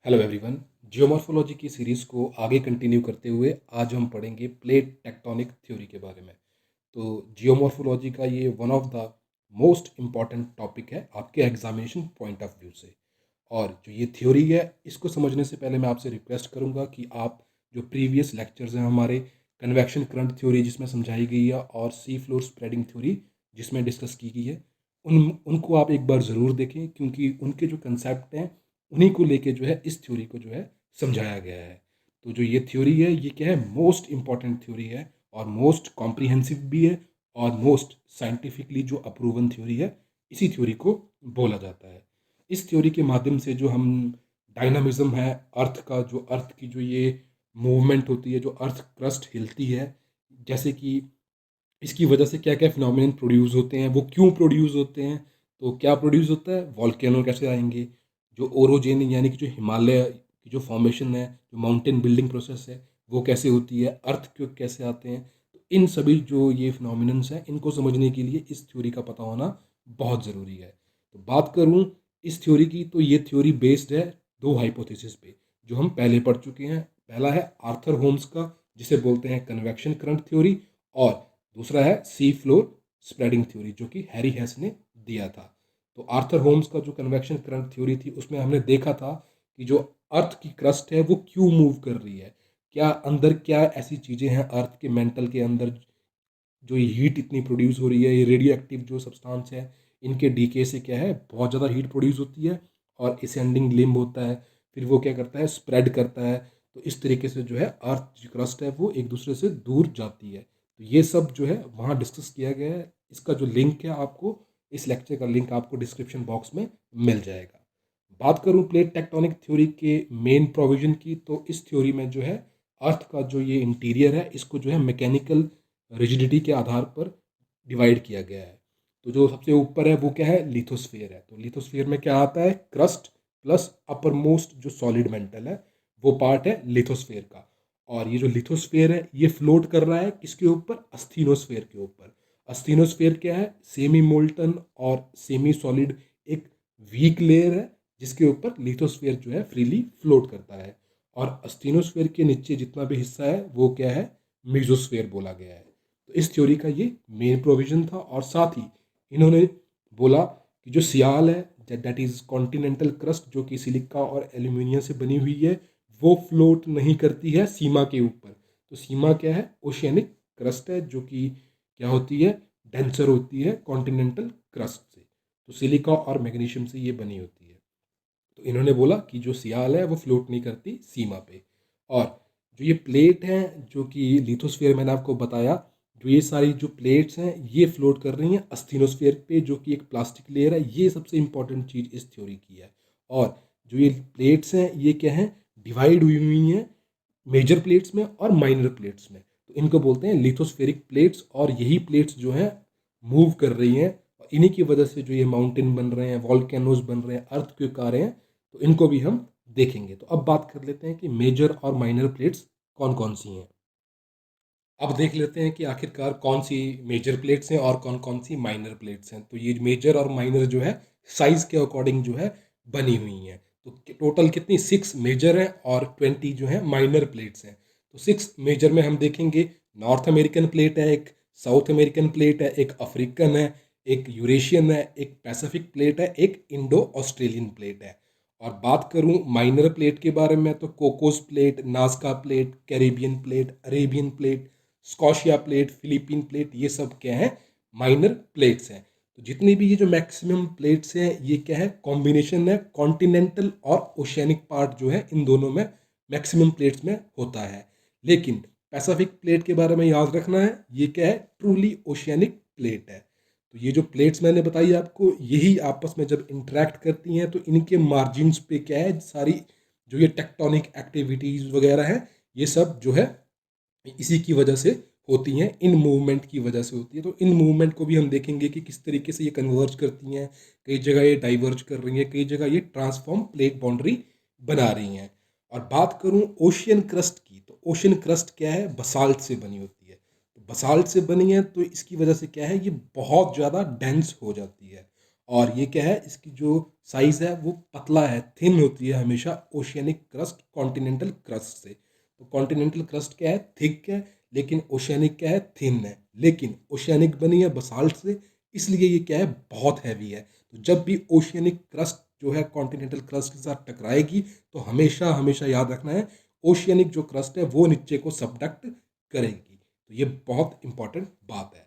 Hello everyone. Geomorphology की series को आगे कंटिन्यू करते हुए आज हम पढ़ेंगे प्लेट टेक्टोनिक थ्योरी के बारे में। तो जियोमॉर्फोलॉजी का ये one of the most important topic है आपके एग्जामिनेशन पॉइंट ऑफ व्यू से। और जो ये थ्योरी है इसको समझने से पहले मैं आपसे रिक्वेस्ट करूँगा कि आप जो प्रीवियस लेक्चर्स हैं हमारे कन्वेक्शन करंट थ्योरी जिसमें समझाई गई है और सी फ्लोर स्प्रेडिंग थ्योरी जिसमें डिस्कस की गई है उनको आप एक बार ज़रूर देखें, क्योंकि उनके जो कंसेप्ट हैं उन्हीं को लेके जो है इस थ्योरी को जो है समझाया गया है। तो जो ये थ्योरी है ये क्या है, मोस्ट इम्पॉर्टेंट थ्योरी है और मोस्ट कॉम्प्रिहेंसिव भी है और मोस्ट साइंटिफिकली जो अप्रूवन थ्योरी है इसी थ्योरी को बोला जाता है। इस थ्योरी के माध्यम से जो हम डायनामिज्म है अर्थ का, जो अर्थ की जो ये मूवमेंट होती है, जो अर्थ क्रस्ट हिलती है, जैसे कि इसकी वजह से क्या क्या फिनोमिनन प्रोड्यूस होते हैं, वो क्यों प्रोड्यूस होते हैं, तो क्या प्रोड्यूस होता है, वॉल्केनो कैसे आएंगे, जो ओरोजेन यानी कि जो हिमालय की जो फॉर्मेशन है, जो माउंटेन बिल्डिंग प्रोसेस है वो कैसे होती है, अर्थ क्यों कैसे आते हैं। तो इन सभी जो ये फिनोमिनन्स हैं इनको समझने के लिए इस थ्योरी का पता होना बहुत ज़रूरी है। तो बात करूँ इस थ्योरी की, तो ये थ्योरी बेस्ड है दो हाइपोथेसिस पे जो हम पहले पढ़ चुके हैं। पहला है आर्थर होम्स का, जिसे बोलते हैं कन्वेक्शन करंट थ्योरी, और दूसरा है सी फ्लोर स्प्रेडिंग थ्योरी जो कि हैरी हेस ने दिया था। तो आर्थर होम्स का जो कन्वेक्शन करंट थ्योरी थी उसमें हमने देखा था कि जो अर्थ की क्रस्ट है वो क्यों मूव कर रही है, क्या अंदर क्या ऐसी चीज़ें हैं अर्थ के मेंटल के अंदर जो ये हीट इतनी प्रोड्यूस हो रही है, ये रेडियो एक्टिव जो सब्सटेंस है इनके डीके से क्या है बहुत ज़्यादा हीट प्रोड्यूस होती है और असेंडिंग लिम्ब होता है, फिर वो क्या करता है, स्प्रेड करता है। तो इस तरीके से जो है अर्थ की क्रस्ट है वो एक दूसरे से दूर जाती है। तो ये सब जो है वहाँ डिस्कस किया गया है। इसका जो लिंक है आपको, इस लेक्चर का लिंक आपको डिस्क्रिप्शन बॉक्स में मिल जाएगा। बात करूँ प्लेट टेक्टोनिक थ्योरी के मेन प्रोविजन की, तो इस थ्योरी में जो है अर्थ का जो ये इंटीरियर है इसको जो है मैकेनिकल रिजिडिटी के आधार पर डिवाइड किया गया है। तो जो सबसे ऊपर है वो क्या है, लिथोस्फीयर है। तो लिथोस्फीयर में क्या आता है, क्रस्ट प्लस अपर मोस्ट जो सॉलिड मेंटल है वो पार्ट है लिथोस्फीयर का। और ये जो लिथोस्फीयर है ये फ्लोट कर रहा है किसके ऊपर, अस्थिनोस्फीयर के ऊपर। अस्थिनोस्फीयर क्या है, सेमी मोल्टन और सेमी सॉलिड एक वीक लेयर है जिसके ऊपर लिथोस्फीयर जो है फ्रीली फ्लोट करता है। और अस्थिनोस्फीयर के नीचे जितना भी हिस्सा है वो क्या है, मीजोस्फीयर बोला गया है। तो इस थ्योरी का ये मेन प्रोविजन था। और साथ ही इन्होंने बोला कि जो सियाल है, दैट इज कॉन्टिनेंटल क्रस्ट जो कि सिलिका और एल्यूमिनियम से बनी हुई है, वो फ्लोट नहीं करती है सीमा के ऊपर। तो सीमा क्या है, ओशियनिक क्रस्ट है जो कि क्या होती है, डेंसर होती है कॉन्टिनेंटल क्रस्ट से। तो सिलिका और मैग्नीशियम से ये बनी होती है। तो इन्होंने बोला कि जो सियाल है वो फ्लोट नहीं करती सीमा पे। और जो ये प्लेट हैं जो कि लिथोस्फीयर मैंने आपको बताया, जो ये सारी जो प्लेट्स हैं ये फ्लोट कर रही हैं अस्थिनोस्फीयर पे जो कि एक प्लास्टिक लेयर है। ये सबसे इंपॉर्टेंट चीज़ इस थ्योरी की है। और जो ये प्लेट्स हैं ये क्या हैं, डिवाइड हुई हुई हैं मेजर प्लेट्स में और माइनर प्लेट्स में। तो इनको बोलते हैं लिथोस्फेरिक प्लेट्स। और यही प्लेट्स जो हैं मूव कर रही हैं और इन्हीं की वजह से जो ये माउंटेन बन रहे हैं, वॉल्केनोज बन रहे हैं, अर्थक्वेक आ रहे हैं। तो इनको भी हम देखेंगे। तो अब बात कर लेते हैं कि मेजर और माइनर प्लेट्स कौन कौन सी हैं। अब देख लेते हैं कि आखिरकार कौन सी मेजर प्लेट्स हैं और कौन कौन सी माइनर प्लेट्स हैं। तो ये मेजर और माइनर जो है साइज के अकॉर्डिंग जो है बनी हुई हैं। तो टोटल कितनी, 6 मेजर हैं और 20 जो है माइनर प्लेट्स हैं। तो 6 मेजर में हम देखेंगे, नॉर्थ अमेरिकन प्लेट है, एक साउथ अमेरिकन प्लेट है, एक अफ्रीकन है, एक यूरेशियन है, एक पैसिफिक प्लेट है, एक इंडो ऑस्ट्रेलियन प्लेट है। और बात करूं माइनर प्लेट के बारे में, तो Cocos plate, नाजका plate, Caribbean plate, Arabian plate, Scotia plate, Philippine plate, ये सब क्या है, माइनर प्लेट्स हैं। तो जितनी भी ये जो मैक्सिमम प्लेट्स हैं ये क्या है, कॉम्बिनेशन है कॉन्टिनेंटल और ओशियनिक पार्ट जो है इन दोनों में मैक्सिमम प्लेट्स में होता है। लेकिन पैसिफिक प्लेट के बारे में याद रखना है, ये क्या है, ट्रूली ओशियनिक प्लेट है। तो ये जो प्लेट्स मैंने बताई आपको, यही आपस में जब इंटरेक्ट करती हैं तो इनके मार्जिन्स पे क्या है, सारी जो ये टेक्टोनिक एक्टिविटीज़ वगैरह है ये सब जो है इसी की वजह से होती हैं, इन मूवमेंट की वजह से होती है। तो इन मूवमेंट को भी हम देखेंगे कि किस तरीके से ये कन्वर्ज करती हैं। कई जगह ये डाइवर्ज कर रही हैं, कई जगह ये ट्रांसफॉर्म प्लेट बाउंड्री बना रही हैं। और बात करूं ओशियन क्रस्ट की, तो ओशियन क्रस्ट क्या है, बसाल्ट से बनी होती है। तो बसाल्ट से बनी है तो इसकी वजह से क्या है, ये बहुत ज़्यादा डेंस हो जाती है। और ये क्या है, इसकी जो साइज है वो पतला है, थिन होती है हमेशा ओशियनिक क्रस्ट कॉन्टिनेंटल क्रस्ट से। तो कॉन्टिनेंटल क्रस्ट क्या है, थिक है, लेकिन ओशियनिक क्या है, थिन है। लेकिन ओशियनिक बनी है बसाल्ट से, इसलिए ये क्या है, बहुत हैवी है। तो जब भी ओशियनिक क्रस्ट जो है कॉन्टिनेंटल क्रस्ट के साथ टकराएगी तो हमेशा हमेशा याद रखना है, ओशियनिक जो क्रस्ट है वो नीचे को सबडक्ट करेगी। तो ये बहुत इंपॉर्टेंट बात है।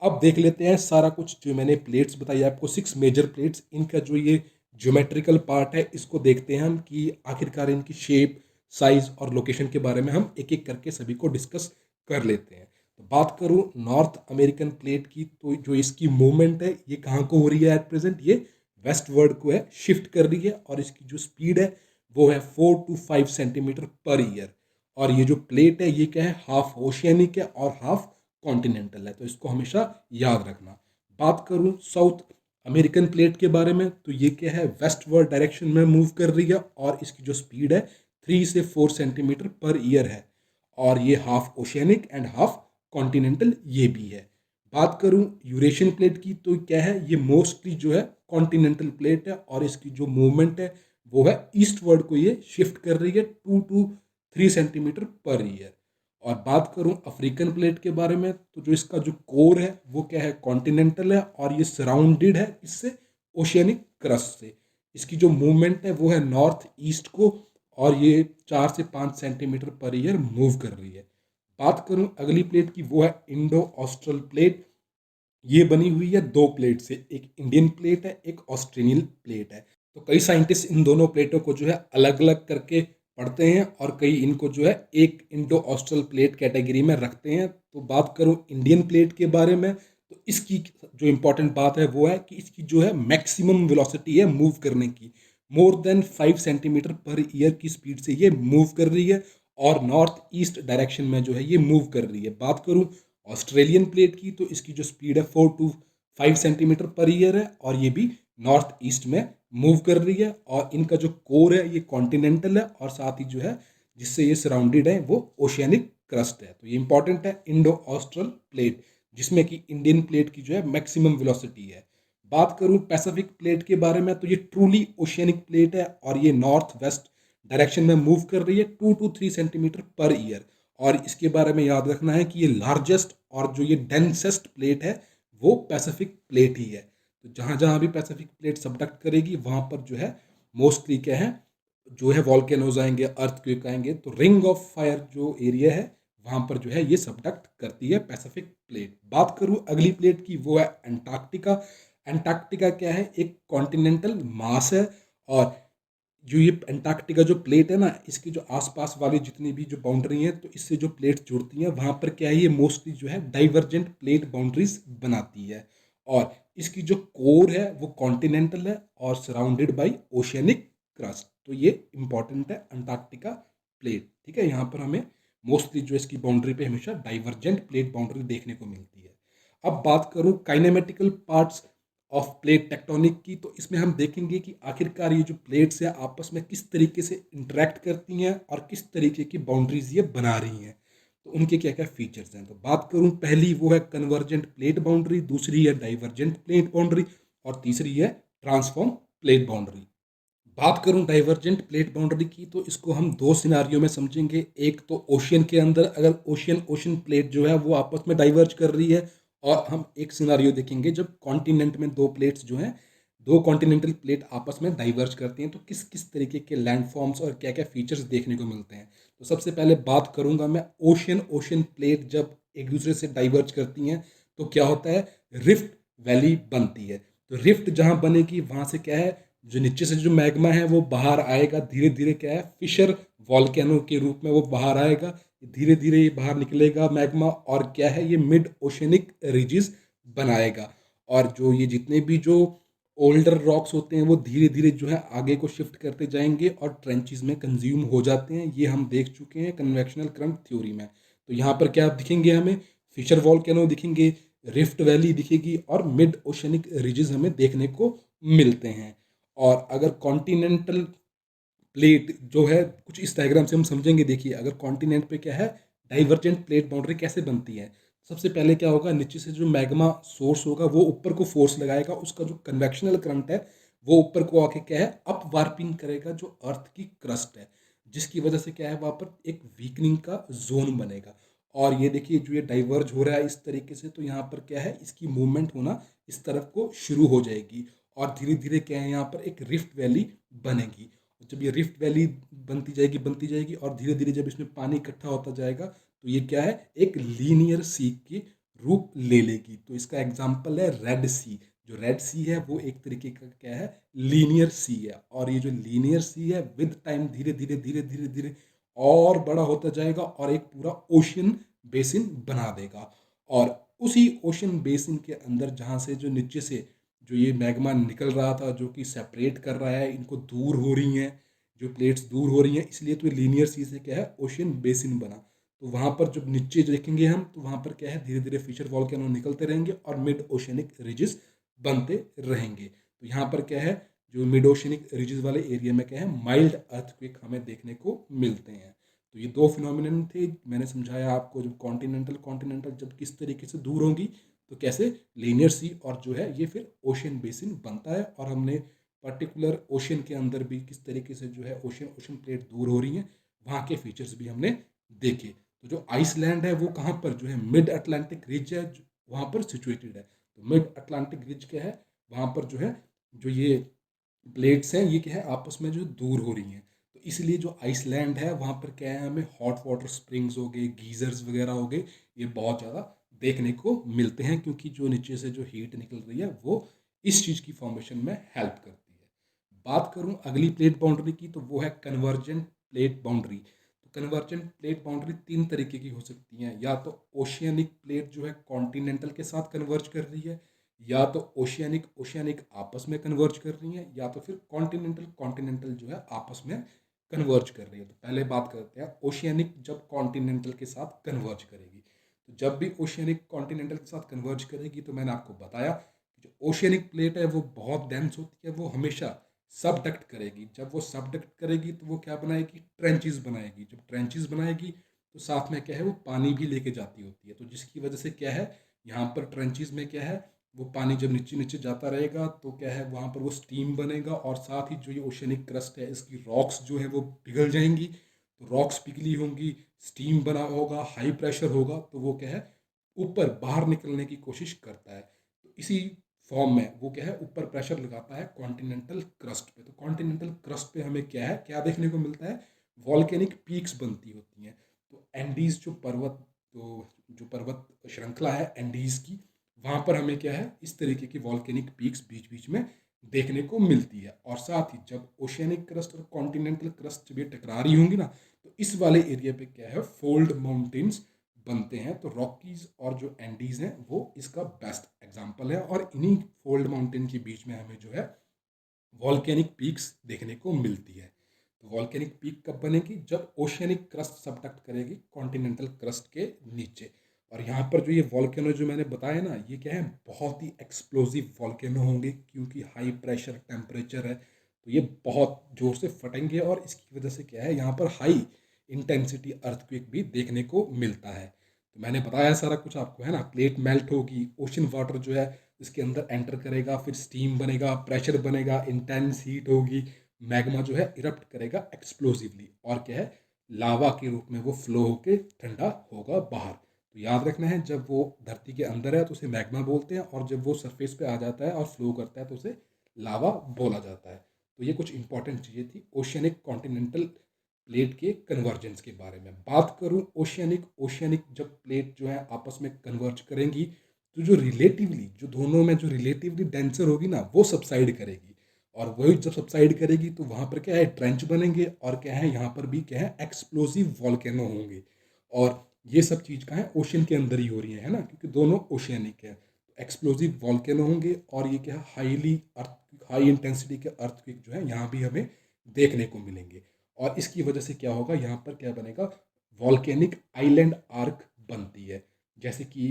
अब देख लेते हैं सारा कुछ जो मैंने प्लेट्स बताई आपको, 6 मेजर प्लेट्स, इनका जो ये ज्योमेट्रिकल पार्ट है इसको देखते हैं हम कि आखिरकार इनकी शेप, साइज और लोकेशन के बारे में हम एक एक करके सभी को डिस्कस कर लेते हैं। तो बात करूं नॉर्थ अमेरिकन प्लेट की, तो जो इसकी मूवमेंट है ये कहाँ को हो रही है एट प्रेजेंट, ये वेस्ट वर्ड को है शिफ्ट कर रही है, और इसकी जो स्पीड है वो है 4 to 5 सेंटीमीटर पर ईयर। और ये जो प्लेट है ये क्या है, हाफ ओशियनिक है और हाफ कॉन्टिनेंटल है, तो इसको हमेशा याद रखना। बात करूं साउथ अमेरिकन प्लेट के बारे में, तो ये क्या है, वेस्टवर्ड डायरेक्शन में मूव कर रही है, और इसकी जो स्पीड है 3 से 4 सेंटीमीटर पर ईयर है। और ये half oceanic and half continental ये भी है। बात करूं यूरेशियन प्लेट की, तो क्या है, ये मोस्टली जो है कॉन्टिनेंटल प्लेट है, और इसकी जो मूवमेंट है वो है ईस्टवर्ड को ये शिफ्ट कर रही है 2 to 3 सेंटीमीटर पर ईयर। और बात करूं अफ्रीकन प्लेट के बारे में, तो जो इसका जो कोर है वो क्या है, कॉन्टिनेंटल है, और ये सराउंडेड है इससे ओशियनिक क्रस्ट से। इसकी जो मूवमेंट है वो है नॉर्थ ईस्ट को, और ये 4 से 5 सेंटीमीटर पर ईयर मूव कर रही है। बात करूं अगली प्लेट की, वो है इंडो ऑस्ट्रल प्लेट। ये बनी हुई है दो प्लेट से, एक इंडियन प्लेट है, एक ऑस्ट्रेलियन प्लेट है। तो कई साइंटिस्ट इन दोनों प्लेटों को जो है अलग अलग करके पढ़ते हैं, और कई इनको जो है एक इंडो ऑस्ट्रल प्लेट कैटेगरी में रखते हैं। तो बात करूं इंडियन प्लेट के बारे में, तो इसकी जो इंपॉर्टेंट बात है वो है कि इसकी जो है मैक्सिमम वेलोसिटी है मूव करने की, more than 5 centimetre per year की स्पीड से ये मूव कर रही है, और नॉर्थ ईस्ट डायरेक्शन में जो है ये मूव कर रही है। बात करूं ऑस्ट्रेलियन प्लेट की, तो इसकी जो स्पीड है 4 to 5 सेंटीमीटर पर ईयर है, और ये भी नॉर्थ ईस्ट में मूव कर रही है। और इनका जो कोर है ये कॉन्टिनेंटल है, और साथ ही जो है जिससे ये सराउंडेड है वो ओशियनिक क्रस्ट है। तो ये इंपॉर्टेंट है इंडो ऑस्ट्रल प्लेट, जिसमें कि इंडियन प्लेट की जो है मैक्सिमम वेलोसिटी है। बात करूं पैसिफिक प्लेट के बारे में, तो ये ट्रूली ओशियनिक प्लेट है, और ये नॉर्थ वेस्ट डायरेक्शन में मूव कर रही है 2 to 3 सेंटीमीटर पर ईयर। और इसके बारे में याद रखना है कि ये लार्जेस्ट और जो ये डेंसेस्ट प्लेट है वो पैसिफिक प्लेट ही है। तो जहाँ जहाँ भी पैसिफिक प्लेट सबडक्ट करेगी वहाँ पर जो है मोस्टली क्या है, जो है वॉल्केनोज आएंगे, अर्थक्वेक आएंगे, तो रिंग ऑफ फायर जो एरिया है वहाँ पर जो है ये सबडक्ट करती है पैसिफिक प्लेट। बात करूँ अगली प्लेट की, वो है अंटार्कटिका। अंटार्कटिका क्या है, एक कॉन्टिनेंटल मास है, और जो ये अंटार्कटिका जो प्लेट है ना, इसकी जो आसपास वाली जितनी भी जो बाउंड्री है, तो इससे जो प्लेट जुड़ती हैं वहाँ पर क्या है, ये मोस्टली जो है डाइवर्जेंट प्लेट बाउंड्रीज बनाती है। और इसकी जो कोर है वो कॉन्टिनेंटल है, और सराउंडेड बाई ओशियनिक क्रस्ट। तो ये इंपॉर्टेंट है अंटार्कटिका प्लेट, ठीक है। यहाँ पर हमें मोस्टली जो इसकी बाउंड्री पे हमेशा डाइवर्जेंट प्लेट बाउंड्री देखने को मिलती है। अब बात करूँ kinematical parts of plate tectonic की, तो इसमें हम देखेंगे कि आखिरकार ये जो प्लेट्स हैं आपस में किस तरीके से इंटरेक्ट करती हैं, और किस तरीके की बाउंड्रीज ये बना रही हैं, तो उनके क्या क्या फीचर्स हैं। तो बात करूं पहली, वो है कन्वर्जेंट प्लेट बाउंड्री, दूसरी है डाइवर्जेंट प्लेट बाउंड्री, और तीसरी है ट्रांसफॉर्म प्लेट बाउंड्री। बात करूं डाइवर्जेंट प्लेट बाउंड्री की, तो इसको हम दो सिनारियो में समझेंगे। एक तो ओशियन के अंदर, अगर ओशियन ओशन प्लेट जो है वो आपस में डाइवर्ज कर रही है, और हम एक सिनारियो देखेंगे जब कॉन्टिनेंट में दो प्लेट्स जो हैं, दो कॉन्टिनेंटल प्लेट आपस में डाइवर्ज करती हैं, तो किस किस तरीके के लैंडफॉर्म्स और क्या क्या फीचर्स देखने को मिलते हैं। तो सबसे पहले बात करूंगा मैं ओशियन ओशन प्लेट जब एक दूसरे से डाइवर्ज करती हैं तो क्या होता है, रिफ्ट वैली बनती है। तो रिफ्ट जहाँ बनेगी वहाँ से क्या है, जो नीचे से जो मैग्मा है वो बाहर आएगा, धीरे धीरे क्या है, फिशर वॉल्केनो के रूप में वो बाहर आएगा, धीरे धीरे ये बाहर निकलेगा मैग्मा, और क्या है, ये मिड ओशनिक रिजिस बनाएगा। और जो ये जितने भी जो ओल्डर रॉक्स होते हैं वो धीरे धीरे जो है आगे को शिफ्ट करते जाएंगे और ट्रेंचेस में कंज्यूम हो जाते हैं। ये हम देख चुके हैं कन्वेक्शनल करंट थ्योरी में। तो यहाँ पर क्या दिखेंगे, हमें फिशर वॉल्केनो दिखेंगे, रिफ्ट वैली दिखेगी, और मिड ओशनिक रिजिस हमें देखने को मिलते हैं। और अगर कॉन्टिनेंटल प्लेट जो है, कुछ इस डायग्राम से हम समझेंगे, देखिए अगर कॉन्टिनेंट पे क्या है, डाइवर्जेंट प्लेट बाउंड्री कैसे बनती है। सबसे पहले क्या होगा, नीचे से जो मैग्मा सोर्स होगा वो ऊपर को फोर्स लगाएगा, उसका जो कन्वेक्शनल करंट है वो ऊपर को आके क्या है, अप वार्पिंग करेगा जो अर्थ की क्रस्ट है, जिसकी वजह से क्या है वहाँ पर एक वीकनिंग का जोन बनेगा। और ये देखिए जो ये डाइवर्ज हो रहा है इस तरीके से, तो यहाँ पर क्या है, इसकी मूवमेंट होना इस तरफ को शुरू हो जाएगी और धीरे धीरे क्या है यहाँ पर एक रिफ्ट वैली बनेगी। जब ये रिफ्ट वैली बनती जाएगी और धीरे धीरे जब इसमें पानी इकट्ठा होता जाएगा तो ये क्या है, एक लीनियर सी की रूप ले लेगी। तो इसका एग्जाम्पल है रेड सी। जो रेड सी है वो एक तरीके का क्या है, लीनियर सी है। और ये जो लीनियर सी है विद टाइम धीरे धीरे धीरे धीरे धीरे और बड़ा होता जाएगा और एक पूरा ओशन बेसिन बना देगा। और उसी ओशन बेसिन के अंदर जहाँ से जो नीचे से जो ये मैग्मा निकल रहा था, जो कि सेपरेट कर रहा है, इनको दूर हो रही हैं, जो प्लेट्स दूर हो रही हैं, इसलिए तो ये लीनियर सी से क्या है, ओशन बेसिन बना। तो वहाँ पर जब नीचे देखेंगे हम तो वहाँ पर क्या है, धीरे धीरे फिशर वॉल्केनो निकलते रहेंगे और मिड ओशनिक रिजेस बनते रहेंगे। तो यहाँ पर क्या है, जो मिड ओशनिक रिजेस वाले एरिया में क्या है, माइल्ड अर्थक्वेक हमें देखने को मिलते हैं। तो ये दो फिनोमिनन थे, मैंने समझाया आपको। जब कॉन्टिनेंटल कॉन्टिनेंटल जब किस तरीके से दूर होंगी तो कैसे लीनियर सी और जो है ये फिर ओशन बेसिन बनता है। और हमने पर्टिकुलर ओशन के अंदर भी किस तरीके से जो है ओशन ओशन प्लेट दूर हो रही हैं, वहाँ के फीचर्स भी हमने देखे। तो जो आइसलैंड है वो कहाँ पर जो है, मिड अटलांटिक रिज है, वहाँ पर सिचुएटेड है। तो मिड अटलांटिक रिज क्या है, वहाँ पर जो है जो ये प्लेट्स हैं ये क्या है, आपस में जो दूर हो रही हैं। तो इसलिए जो आइसलैंड है वहाँ पर क्या है, हमें हॉट वाटर स्प्रिंग्स हो गए, गीजर्स वगैरह हो गए, ये बहुत ज़्यादा देखने को मिलते हैं, क्योंकि जो नीचे से जो हीट निकल रही है वो इस चीज़ की फॉर्मेशन में हेल्प करती है। बात करूं अगली प्लेट बाउंड्री की, तो वो है कन्वर्जेंट प्लेट बाउंड्री। तो कन्वर्जेंट प्लेट बाउंड्री तीन तरीके की हो सकती हैं, या तो ओशियनिक प्लेट जो है कॉन्टिनेंटल के साथ कन्वर्ज कर रही है, या तो ओशियनिक ओशियनिक आपस में कन्वर्ज कर रही है, या तो फिर कॉन्टिनेंटल कॉन्टिनेंटल जो है आपस में कन्वर्ज कर रही है। तो पहले बात करते हैं ओशियनिक जब कॉन्टिनेंटल के साथ कन्वर्ज करेगी। तो जब भी ओशियनिक कॉन्टिनेंटल के साथ कन्वर्ज करेगी तो मैंने आपको बताया कि जो ओशियनिक प्लेट है वो बहुत डेंस होती है, वो हमेशा सबडक्ट करेगी। जब वो सबडक्ट करेगी तो वो क्या बनाएगी, ट्रेंचेस बनाएगी। जब ट्रेंचेस बनाएगी तो साथ में क्या है, वो पानी भी लेके जाती होती है। तो जिसकी वजह से क्या है, यहाँ पर ट्रेंचेस में क्या है, वो पानी जब नीचे नीचे जाता रहेगा तो क्या है, वहाँ पर वो स्टीम बनेगा और साथ ही जो ये ओशनिक क्रस्ट है इसकी रॉक्स जो है वो पिघल जाएंगी। तो रॉक्स पिघली होंगी, स्टीम बना होगा, हाई प्रेशर होगा, तो वो क्या है, ऊपर बाहर निकलने की कोशिश करता है। तो इसी फॉर्म में वो क्या है, ऊपर प्रेशर लगाता है कॉन्टिनेंटल क्रस्ट पे। तो कॉन्टिनेंटल क्रस्ट पे हमें क्या है, क्या देखने को मिलता है, वॉल्केनिक पीक्स बनती होती हैं। तो एंडीज जो पर्वत, तो जो पर्वत श्रृंखला है एंडीज की, वहाँ पर हमें क्या है, इस तरीके की वॉल्केनिक पीक्स बीच बीच में देखने को मिलती है। और साथ ही जब ओशियनिक क्रस्ट और कॉन्टिनेंटल क्रस्ट जब ये टकरा रही होंगी ना, तो इस वाले एरिया पे क्या है, फोल्ड माउंटेन्स बनते हैं। तो रॉकीज और जो एंडीज हैं वो इसका बेस्ट एग्जाम्पल है। और इन्हीं फोल्ड माउंटेन के बीच में हमें जो है वॉल्केनिक पीक्स देखने को मिलती है। तो वॉल्केनिक पीक कब बनेगी, जब ओशियनिक क्रस्ट सबडक्ट करेगी कॉन्टिनेंटल क्रस्ट के नीचे। और यहाँ पर जो ये वॉल्केनो जो मैंने बताया ना, ये क्या है, बहुत ही एक्सप्लोसिव वॉल्केनो होंगे, क्योंकि हाई प्रेशर टेम्परेचर है, तो ये बहुत जोर से फटेंगे। और इसकी वजह से क्या है, यहाँ पर हाई इंटेंसिटी अर्थक्वेक भी देखने को मिलता है। तो मैंने बताया सारा कुछ आपको, है ना। प्लेट मेल्ट होगी, ओशन वाटर जो है इसके अंदर एंटर करेगा, फिर स्टीम बनेगा, प्रेशर बनेगा, इंटेंस हीट होगी, मैग्मा जो है इरप्ट करेगा एक्सप्लोसिवली, और क्या है, लावा के रूप में वो फ्लो होके ठंडा होगा बाहर। तो याद रखना है, जब वो धरती के अंदर है तो उसे मैग्मा बोलते हैं, और जब वो सरफेस पे आ जाता है और फ्लो करता है तो उसे लावा बोला जाता है। तो ये कुछ इंपॉर्टेंट चीज़ें थी ओशियनिक कॉन्टिनेंटल प्लेट के कन्वर्जेंस के बारे में। बात करूं ओशियनिक ओशियनिक जब प्लेट जो है आपस में कन्वर्ज करेंगी, तो जो रिलेटिवली जो दोनों में जो रिलेटिवली डेंसर होगी ना, वो सबसाइड करेगी। और वही जब सबसाइड करेगी तो वहाँ पर क्या है, ट्रेंच बनेंगे, और क्या है, यहाँ पर भी क्या है, एक्सप्लोसिव वॉल्केनो होंगे। और ये सब चीज़ कहाँ है, ओशन के अंदर ही हो रही है ना, क्योंकि दोनों ओशियनिक है। एक्सप्लोसिव वॉल्केनो होंगे, और ये क्या है, हाईली अर्थ हाई इंटेंसिटी के अर्थक्वेक जो है यहाँ भी हमें देखने को मिलेंगे। और इसकी वजह से क्या होगा, यहाँ पर क्या बनेगा, वॉल्केनिक आइलैंड आर्क बनती है। जैसे कि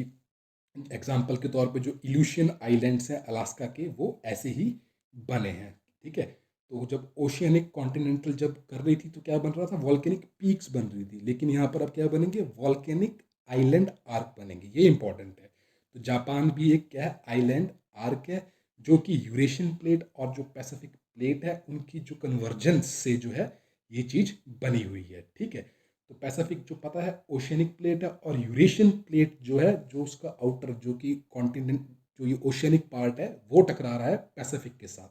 एग्जाम्पल के तौर पे जो इल्यूशियन आइलैंड्स हैं अलास्का के, वो ऐसे ही बने हैं। ठीक है। तो जब ओशियनिक कॉन्टिनेंटल जब कर रही थी तो क्या बन रहा था, वॉल्केनिक पीक्स बन रही थी। लेकिन यहाँ पर अब क्या बनेंगे, वॉल्केनिक आइलैंड आर्क बनेंगे, ये इंपॉर्टेंट है। तो जापान भी एक क्या है, आइलैंड आर्क है, जो कि यूरेशियन प्लेट और जो पैसिफिक प्लेट है उनकी जो कन्वर्जेंस से जो है ये चीज़ बनी हुई है, ठीक है। तो पैसिफिक जो पता है ओशियनिक प्लेट है, और यूरेशियन प्लेट जो है, जो उसका आउटर जो कि कॉन्टिनेंट जो ये ओशियनिक पार्ट है वो टकरा रहा है पैसिफिक के साथ।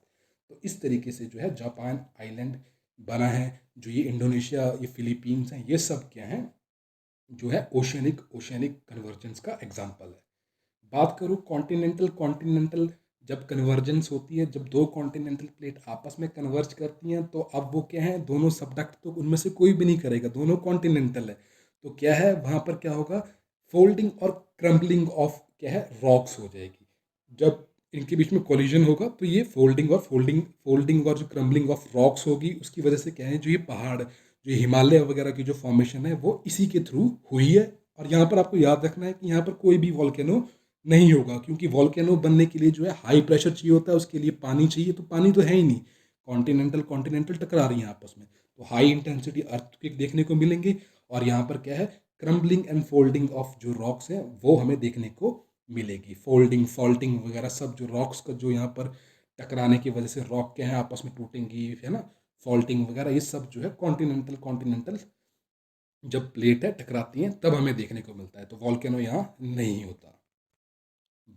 तो इस तरीके से जो है जापान आइलैंड बना है। जो ये इंडोनेशिया, ये फिलीपींस हैं, ये सब क्या हैं, जो है ओशियनिक ओशियनिक कन्वर्जेंस का एग्जाम्पल है। बात करूँ कॉन्टिनेंटल कॉन्टिनेंटल जब कन्वर्जेंस होती है, जब दो कॉन्टिनेंटल प्लेट आपस में कन्वर्ज करती हैं, तो अब वो क्या है, दोनों सबडक्ट तो उनमें से कोई भी नहीं करेगा, दोनों कॉन्टिनेंटल है। तो क्या है वहाँ पर क्या होगा, फोल्डिंग और क्रम्बलिंग ऑफ क्या है, रॉक्स हो जाएगी। जब इनके बीच में कोलिजन होगा तो ये फोल्डिंग और जो क्रम्बलिंग ऑफ रॉक्स होगी, उसकी वजह से क्या है, जो ये पहाड़, जो हिमालय वगैरह की जो फॉर्मेशन है वो इसी के थ्रू हुई है। और यहाँ पर आपको याद रखना है कि यहाँ पर कोई भी वॉल्केनो नहीं होगा, क्योंकि वॉल्केनो बनने के लिए जो है हाई प्रेशर चाहिए होता है, उसके लिए पानी चाहिए, तो पानी तो है ही नहीं। कॉन्टिनेंटल कॉन्टिनेंटल टकरा रही हैं आपस में, तो हाई इंटेंसिटी अर्थक्वेक देखने को मिलेंगे। और यहाँ पर क्या है, क्रम्बलिंग एंड फोल्डिंग ऑफ जो रॉक्स हैं वो हमें देखने को मिलेगी। फोल्डिंग फॉल्टिंग वगैरह सब, जो रॉक्स का जो यहाँ पर टकराने की वजह से रॉक क्या है आपस में टूटेंगी, है ना, फॉल्टिंग वगैरह, ये सब जो है कॉन्टिनेंटल कॉन्टिनेंटल जब प्लेट है टकराती हैं तब हमें देखने को मिलता है। तो वॉल्केनो यहाँ नहीं होता।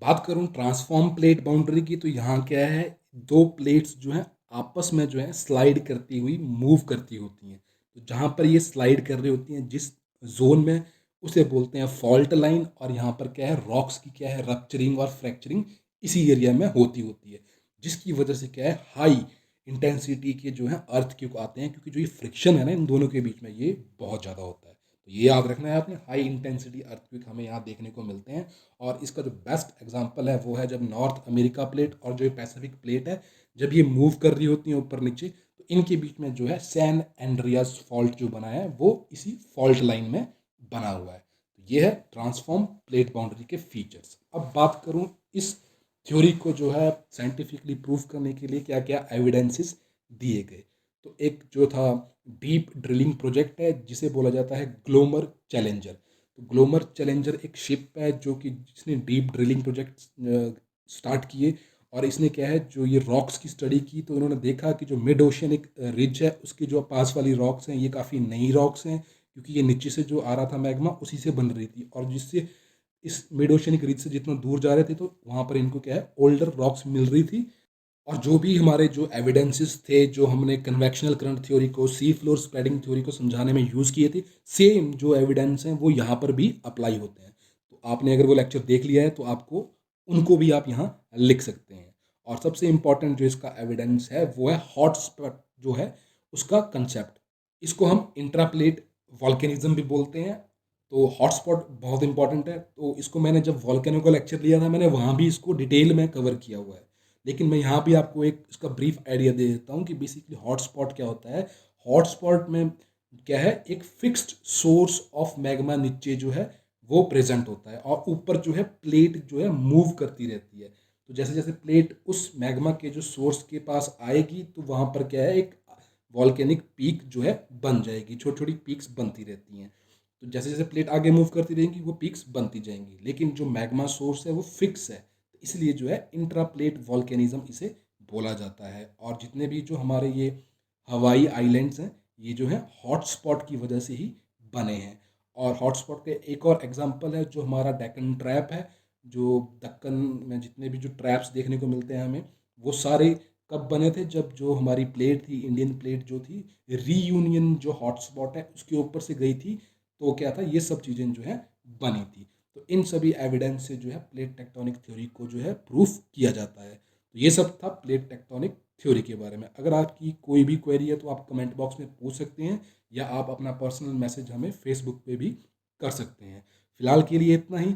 बात करूं ट्रांसफॉर्म प्लेट बाउंड्री की, तो यहाँ क्या है, दो प्लेट्स जो हैं आपस में जो है स्लाइड करती हुई मूव करती होती हैं। तो जहाँ पर ये स्लाइड कर रही होती हैं जिस जोन में, उसे बोलते हैं फॉल्ट लाइन। और यहाँ पर क्या है, रॉक्स की क्या है, रप्चरिंग और फ्रैक्चरिंग इसी एरिया में होती होती है, जिसकी वजह से क्या है, हाई इंटेंसिटी के जो है अर्थ क्यों आते हैं, क्योंकि जो ये फ्रिक्शन है ना इन दोनों के बीच में, ये बहुत ज़्यादा होता है। तो ये याद रखना है आपने, हाई इंटेंसिटी अर्थक्वेक हमें यहाँ देखने को मिलते हैं। और इसका जो बेस्ट एग्जांपल है वो है जब नॉर्थ अमेरिका प्लेट और जो पैसिफिक प्लेट है, जब ये मूव कर रही होती हैं ऊपर नीचे, तो इनके बीच में जो है सैन एंड्रियास फॉल्ट जो बना है वो इसी फॉल्ट लाइन में बना हुआ है। तो ये है ट्रांसफॉर्म प्लेट बाउंड्री के फीचर्स। अब बात करूं इस थ्योरी को जो है साइंटिफिकली प्रूव करने के लिए क्या क्या एविडेंसेस दिए गए। तो एक जो था डीप ड्रिलिंग प्रोजेक्ट है, जिसे बोला जाता है ग्लोमर चैलेंजर। तो ग्लोमर चैलेंजर एक शिप है जो कि जिसने डीप ड्रिलिंग प्रोजेक्ट स्टार्ट किए। और इसने क्या है, जो ये रॉक्स की स्टडी की, तो उन्होंने देखा कि जो मिड ओशियनिक रिज है उसकी जो पास वाली रॉक्स हैं ये काफ़ी नई रॉक्स हैं, क्योंकि ये नीचे से जो आ रहा था मैग्मा उसी से बन रही थी। और जिससे इस मिड ओशियनिक रिज से जितना दूर जा रहे थे, तो वहाँ पर इनको क्या है, ओल्डर रॉक्स मिल रही थी। और जो भी हमारे जो एविडेंसेस थे, जो हमने कन्वेक्शनल करंट थ्योरी को, सी फ्लोर स्प्रेडिंग थ्योरी को समझाने में यूज़ किए थे, सेम जो एविडेंस हैं वो यहाँ पर भी अप्लाई होते हैं। तो आपने अगर वो लेक्चर देख लिया है तो आपको उनको भी आप यहाँ लिख सकते हैं। और सबसे इम्पॉर्टेंट जो इसका एविडेंस है वो है हॉट स्पॉट जो है उसका कंसेप्ट। इसको हम इंट्राप्लेट वॉल्केनिज्म भी बोलते हैं। तो हॉटस्पॉट बहुत इंपॉर्टेंट है। तो इसको मैंने जब वॉल्केनो का लेक्चर लिया था, मैंने वहाँ भी इसको डिटेल में कवर किया हुआ है। लेकिन मैं यहाँ भी आपको एक इसका ब्रीफ आइडिया दे देता हूँ कि बेसिकली हॉटस्पॉट क्या होता है। हॉटस्पॉट में क्या है, एक फिक्स्ड सोर्स ऑफ मैग्मा नीचे जो है वो प्रेजेंट होता है, और ऊपर जो है प्लेट जो है मूव करती रहती है। तो जैसे जैसे प्लेट उस मैग्मा के जो सोर्स के पास आएगी, तो वहाँ पर क्या है, एक वॉल्केनिक पीक जो है बन जाएगी, छोटी छोटी पीक्स बनती रहती हैं। तो जैसे जैसे प्लेट आगे मूव करती रहेंगी वो पीक्स बनती जाएंगी, लेकिन जो मैग्मा सोर्स है वो फिक्स है। तो इसलिए जो है इंट्रा प्लेट वॉल्केनिज्म इसे बोला जाता है। और जितने भी जो हमारे ये हवाई आइलैंड्स हैं, ये जो है हॉटस्पॉट की वजह से ही बने हैं। और हॉटस्पॉट के एक और एग्जांपल है जो हमारा डेक्कन ट्रैप है। जो दक्कन में जितने भी जो ट्रैप्स देखने को मिलते हैं हमें, वो सारे कब बने थे, जब जो हमारी प्लेट थी, इंडियन प्लेट जो थी, रीयूनियन जो हॉटस्पॉट है उसके ऊपर से गई थी। तो क्या था, ये सब चीज़ें जो है बनी थी। तो इन सभी एविडेंस से जो है प्लेट टेक्टोनिक थ्योरी को जो है प्रूफ किया जाता है। तो ये सब था प्लेट टेक्टोनिक थ्योरी के बारे में। अगर आपकी कोई भी क्वेरी है तो आप कमेंट बॉक्स में पूछ सकते हैं, या आप अपना पर्सनल मैसेज हमें फेसबुक पे भी कर सकते हैं। फिलहाल के लिए इतना ही।